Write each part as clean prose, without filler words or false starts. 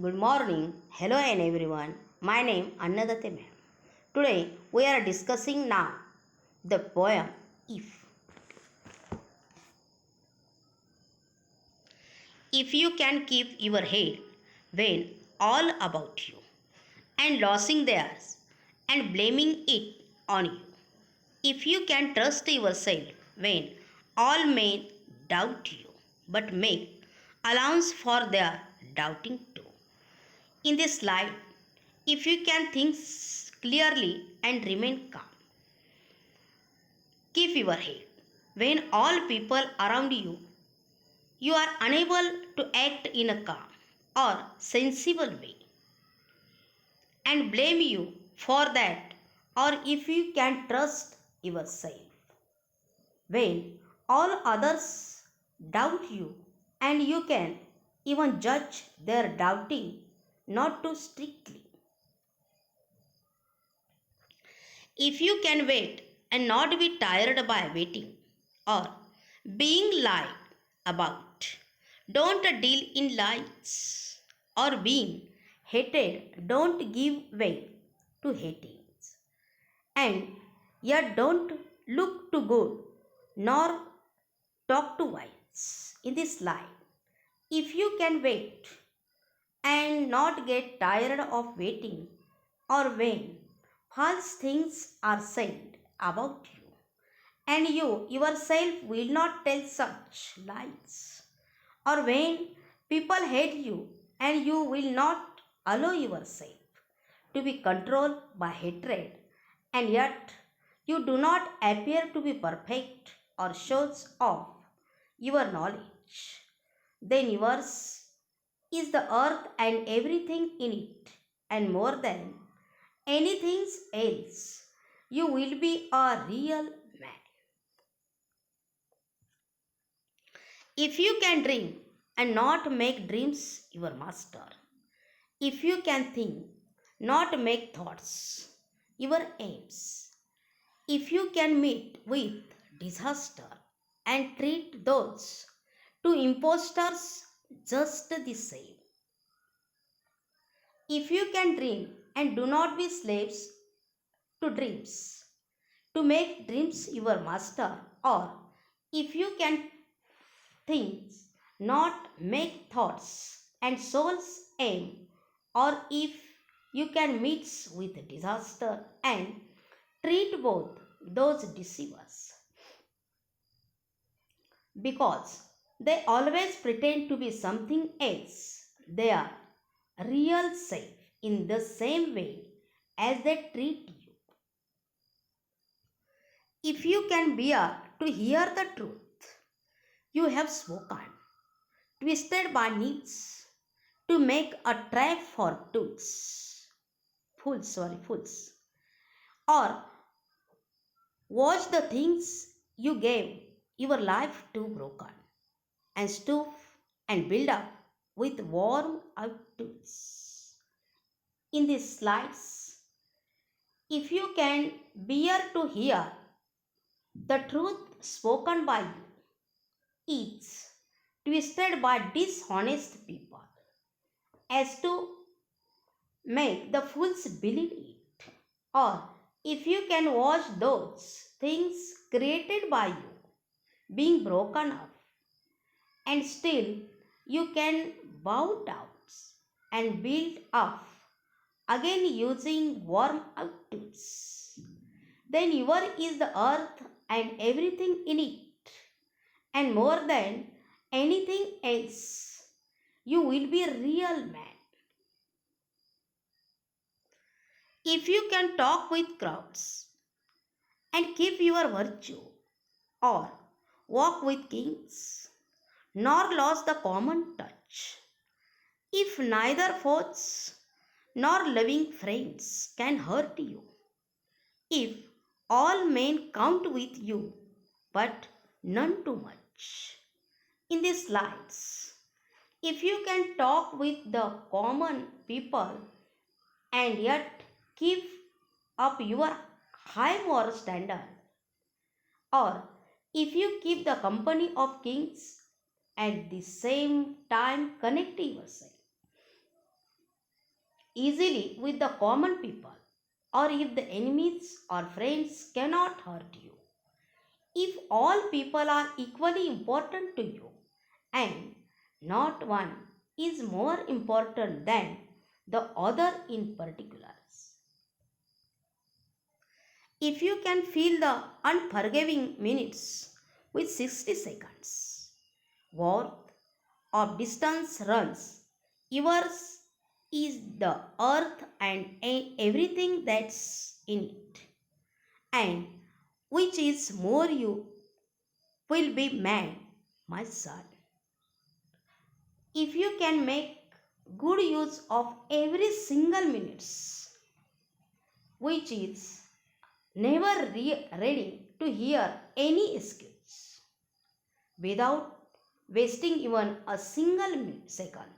Good morning, hello and everyone. My name Annadate ma'am. Today we are discussing now the poem If. If you can keep your head when all about you and losing theirs and blaming it on you. If you can trust yourself when all men doubt you but make allowance for their doubting too. In this life, if you can think clearly and remain calm, keep your head. When all people around you, you are unable to act in a calm or sensible way and blame you for that, or if you can trust yourself. When all others doubt you and you can even judge their doubting not too strictly. If you can wait and not be tired by waiting or being lied about, don't deal in lies or being hated, don't give way to hating. And yet don't look too good nor talk too wise in this life. If you can wait and not get tired of waiting or when false things are said about you and you yourself will not tell such lies, or when people hate you and you will not allow yourself to be controlled by hatred, and yet you do not appear to be perfect or shows off your knowledge, then yours is the earth and everything in it, and more than anything else, you will be a real man. If you can dream and not make dreams your master, if you can think, not make thoughts your aims, if you can meet with disaster and treat those two impostors just the same, if you can dream and do not be slaves to dreams, to make dreams your master, or if you can think, not make thoughts and souls aim, or if you can mix with disaster and treat both those deceivers, because they always pretend to be something else. They are real self in the same way as they treat you. If you can bear to hear the truth you have spoken, twisted by needs to make a trap for fools, or watch the things you gave your life to broken and stoop and build up with worn out tools. In these slides, if you can bear to hear the truth spoken by you, it's twisted by dishonest people as to make the fools believe it, or if you can watch those things created by you being broken up and still you can bow down and build up again using worm out tools, then your is the earth and everything in it, and more than anything else, you will be a real man. If you can talk with crowds and keep your virtue, or walk with kings, nor lose the common touch, if neither foes nor loving friends can hurt you, if all men count with you, but none too much. In these slides, if you can talk with the common people and yet keep up your high moral standard, or if you keep the company of kings at the same time connect yourself easily with the common people, or if the enemies or friends cannot hurt you, if all people are equally important to you, and not one is more important than the other in particulars. If you can feel the unforgiving minutes with 60 seconds worth of distance runs, yours is the earth and everything that's in it, and which is more you will be mad, my son. If you can make good use of every single minutes, which is never ready to hear any excuse, without wasting even a single second,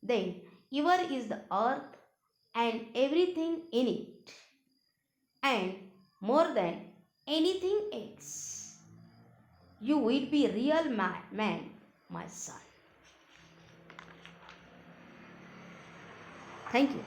then your is the earth and everything in it, and more than anything else, you will be real man, my son. Thank you.